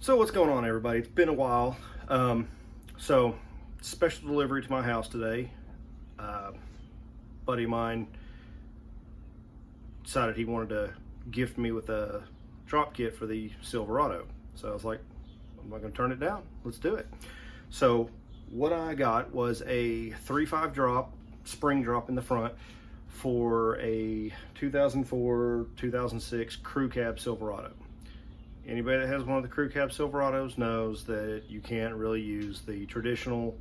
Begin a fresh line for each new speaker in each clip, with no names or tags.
So what's going on, everybody? It's been a while. So special delivery to my house today. Buddy of mine decided he wanted to gift me with a drop kit for the Silverado. So I was like, I'm not going to turn it down. Let's do it. So what I got was a 3.5 drop, spring drop in the front for a 2004-2006 crew cab Silverado. Anybody that has one of the crew cab Silverados knows that you can't really use the traditional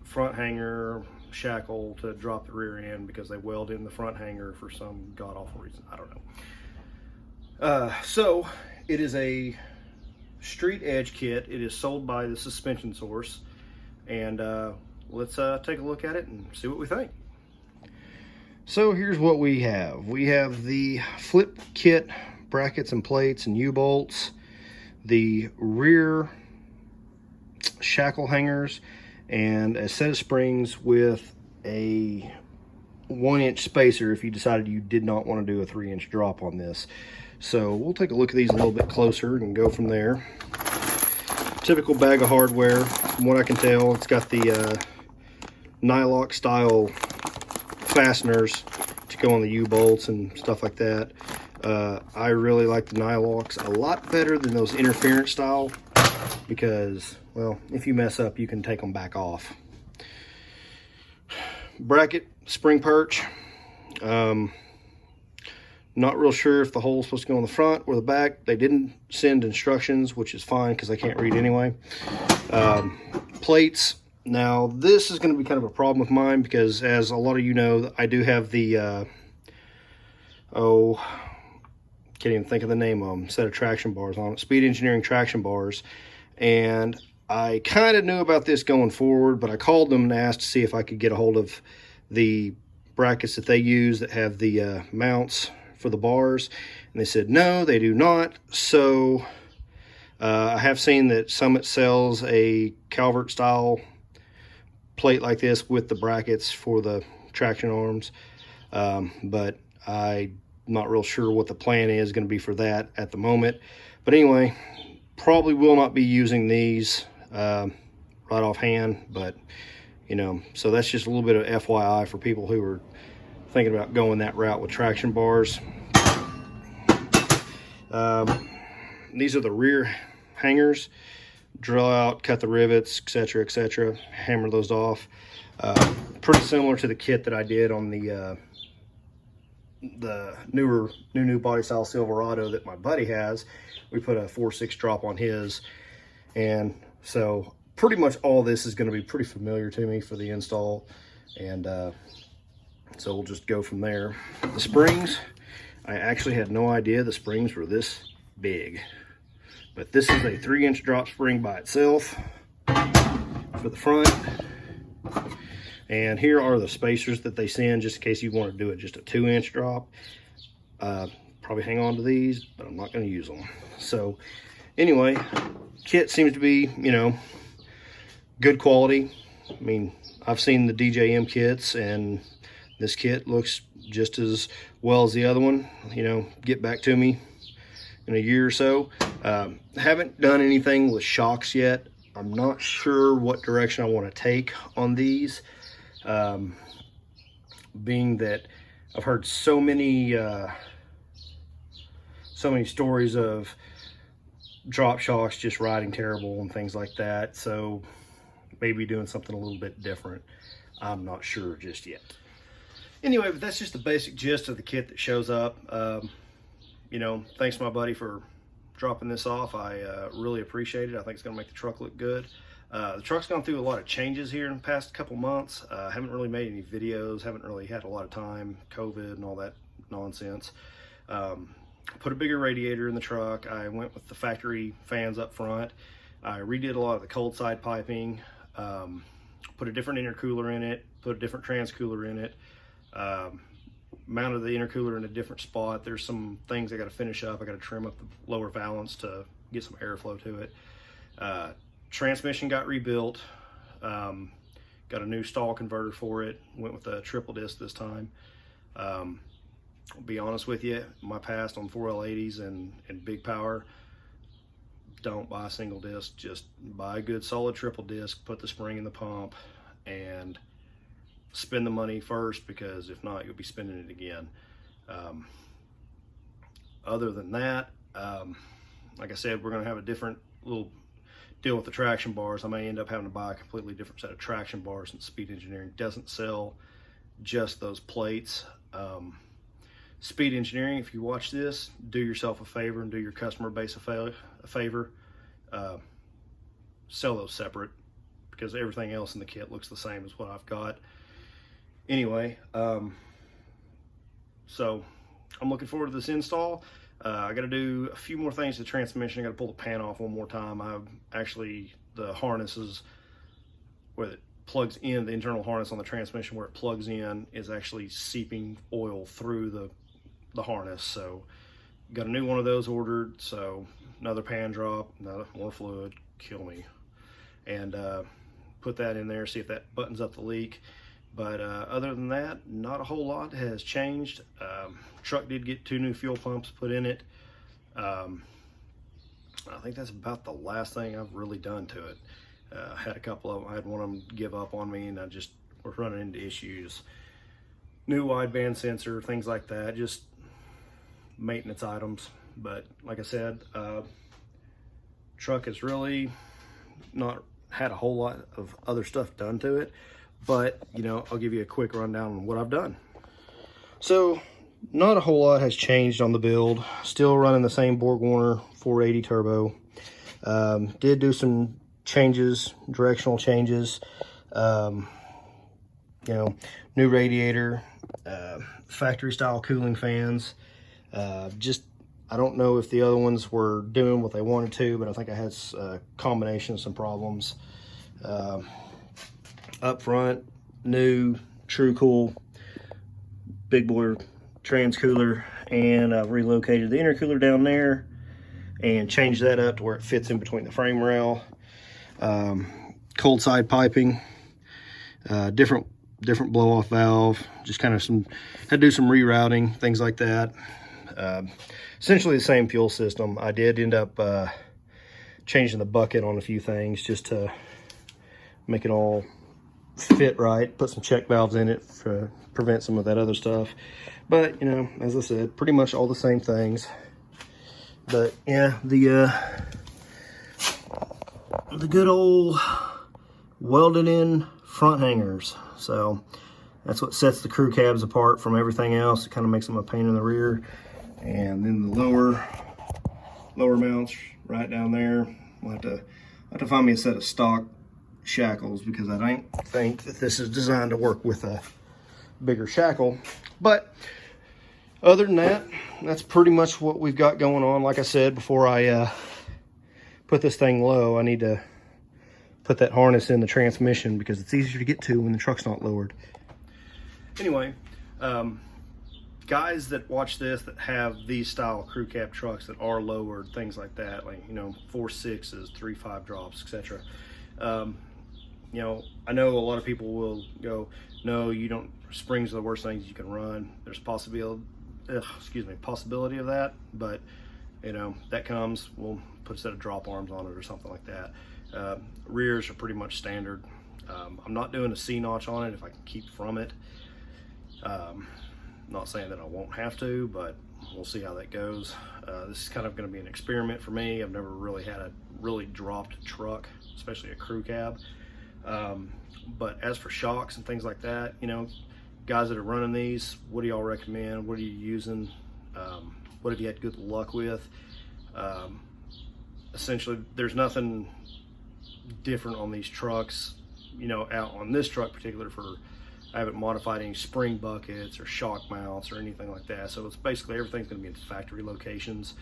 front hanger shackle to drop the rear end because they weld in the front hanger for some god-awful reason. I don't know. So it is a street edge kit. It is sold by the Suspension Source, and let's take a look at it and see what we think. So here's what we have. We have the flip kit brackets and plates and U-bolts, the rear shackle hangers, and a set of springs with a 1-inch spacer if you decided you did not want to do a 3-inch drop on this. So we'll take a look at these a little bit closer and go from there. Typical bag of hardware. From what I can tell, it's got the nylock style fasteners to go on the U-bolts and stuff like that. I really like the nylocks a lot better than those interference style because, well, if you mess up, you can take them back off. Bracket, spring perch. Not real sure if the hole is supposed to go on the front or the back. They didn't send instructions, which is fine because I can't read anyway. Plates. Now, this is going to be kind of a problem with mine because, as a lot of you know, I do have the, can't even think of the name of them, set of traction bars on it, Speed Engineering traction bars. And I kind of knew about this going forward, but I called them and asked to see if I could get a hold of the brackets that they use that have the mounts for the bars. And they said, no, they do not. So I have seen that Summit sells a Calvert style plate like this with the brackets for the traction arms. But I'm not real sure what the plan is going to be for that at the moment. But anyway, probably will not be using these right offhand, but you know, so that's just a little bit of FYI for people who are thinking about going that route with traction bars. These are the rear hangers. Drill out, cut the rivets, etc., etc., hammer those off. Pretty similar to the kit that I did on the new body style Silverado that my buddy has. We put a 4.6 drop on his, and so pretty much all this is going to be pretty familiar to me for the install, and so we'll just go from there. The springs, I actually had no idea the springs were this big, but this is a 3-inch drop spring by itself for the front. And here are the spacers that they send just in case you want to do it just a 2-inch drop. Probably hang on to these, but I'm not going to use them. So anyway, kit seems to be, you know, good quality. I mean, I've seen the DJM kits, and this kit looks just as well as the other one. You know, get back to me in a year or so. Haven't done anything with shocks yet. I'm not sure what direction I want to take on these. Being that I've heard so many stories of drop shocks just riding terrible and things like that, so maybe doing something a little bit different. I'm not sure just yet. Anyway, but that's just the basic gist of the kit that shows up. You know, thanks to my buddy for dropping this off. I really appreciate it. I think it's going to make the truck look good. The truck's gone through a lot of changes here in the past couple months. Haven't really made any videos, haven't really had a lot of time, COVID and all that nonsense. Put a bigger radiator in the truck. I went with the factory fans up front. I redid a lot of the cold side piping, put a different intercooler in it, put a different transcooler in it, mounted the intercooler in a different spot. There's some things I got to finish up. I got to trim up the lower valance to get some airflow to it. Transmission got rebuilt, got a new stall converter for it, went with a triple disc this time. I'll be honest with you, my past on 4L80s and big power, don't buy a single disc. Just buy a good solid triple disc, put the spring in the pump, and spend the money first, because if not, you'll be spending it again. Other than that, like I said, we're going to have a different little deal with the traction bars. I may end up having to buy a completely different set of traction bars, since Speed Engineering doesn't sell just those plates. Speed Engineering, if you watch this, do yourself a favor and do your customer base a favor. Sell those separate, because everything else in the kit looks the same as what I've got. Anyway, so I'm looking forward to this install. I got to do a few more things to the transmission. I got to pull the pan off one more time. The harnesses where it plugs in, the internal harness on the transmission where it plugs in, is actually seeping oil through the harness. So got a new one of those ordered. So another pan drop, more fluid, kill me. And put that in there, see if that buttons up the leak. But other than that, not a whole lot has changed. Truck did get 2 new fuel pumps put in it. I think that's about the last thing I've really done to it. Had a couple of them. I had one of them give up on me, and I just was running into issues. New wideband sensor, things like that, just maintenance items. But like I said, truck has really not had a whole lot of other stuff done to it. But, you know, I'll give you a quick rundown on what I've done. So, not a whole lot has changed on the build. Still running the same BorgWarner 480 turbo. Did do some changes, directional changes. You know, new radiator, factory style cooling fans. I don't know if the other ones were doing what they wanted to, but I think I had a combination of some problems. Up front, new TrueCool big boy trans cooler, and I've relocated the intercooler down there and changed that up to where it fits in between the frame rail. Cold side piping, different blow off valve, just kind of had to do some rerouting, things like that. Essentially the same fuel system. I did end up changing the bucket on a few things just to make it all fit right, put some check valves in it to prevent some of that other stuff. But, you know, as I said, pretty much all the same things. But yeah, the good old welded in front hangers. So that's what sets the crew cabs apart from everything else. It kind of makes them a pain in the rear. And then the lower mounts right down there. I'll have to find me a set of stock shackles, because I don't think that this is designed to work with a bigger shackle. But other than that, that's pretty much what we've got going on. Like I said, before I put this thing low, I need to put that harness in the transmission, because it's easier to get to when the truck's not lowered. Anyway, guys that watch this that have these style crew cab trucks that are lowered, things like that, like, you know, 4.6s, 3.5 drops, etc. You know, I know a lot of people will go, no, you don't, springs are the worst things you can run. There's possibility of that, but, you know, that comes, we'll put a set of drop arms on it or something like that. Rears are pretty much standard. I'm not doing a C-notch on it if I can keep from it. Not saying that I won't have to, but we'll see how that goes. This is kind of going to be an experiment for me. I've never really had a really dropped truck, especially a crew cab. But as for shocks and things like that, you know, guys that are running these, what do y'all recommend? What are you using? What have you had good luck with? Essentially, there's nothing different on these trucks, you know, out on this truck particular I haven't modified any spring buckets or shock mounts or anything like that. So it's basically everything's going to be in factory locations.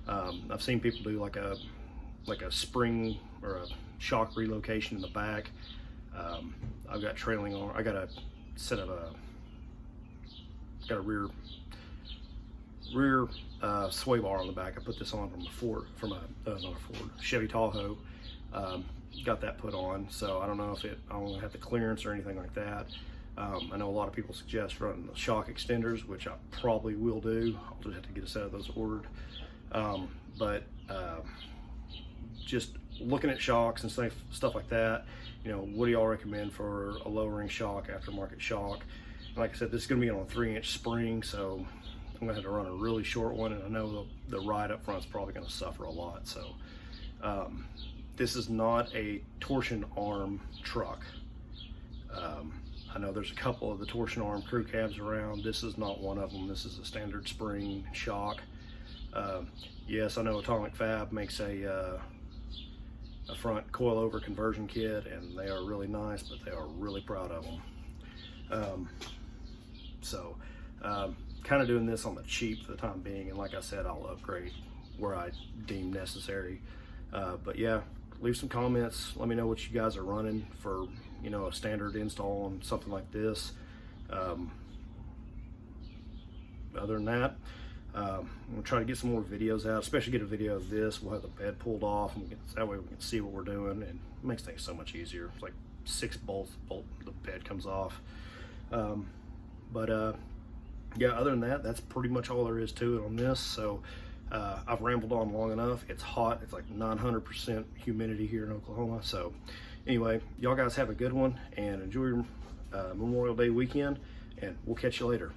I've seen people do like a spring or a shock relocation in the back. I've got trailing on. I got a set of got a rear sway bar on the back. I put this on from a Chevy Tahoe. Got that put on, so I don't know if I don't have the clearance or anything like that. I know a lot of people suggest running the shock extenders, which I probably will do. I'll just have to get a set of those ordered. But just looking at shocks and stuff like that. You know, what do y'all recommend for a lowering shock, aftermarket shock? And like I said, this is going to be on a 3-inch spring, so I'm going to have to run a really short one, and I know the ride up front is probably going to suffer a lot. So this is not a torsion arm truck. I know there's a couple of the torsion arm crew cabs around. This is not one of them. This is a standard spring shock. Yes, I know Atomic Fab makes a front coilover conversion kit, and they are really nice, but they are really proud of them. Kind of doing this on the cheap for the time being, and like I said, I'll upgrade where I deem necessary. But yeah, leave some comments. Let me know what you guys are running for, you know, a standard install on something like this. Other than that, I'm gonna try to get some more videos out, especially get a video of this. We'll have the bed pulled off, and that way we can see what we're doing, and it makes things so much easier. It's like 6 bolts, the bed comes off. Yeah, other than that, that's pretty much all there is to it on this. So I've rambled on long enough. It's hot. It's like 900% humidity here in Oklahoma. So anyway, y'all guys have a good one and enjoy your Memorial Day weekend, and we'll catch you later.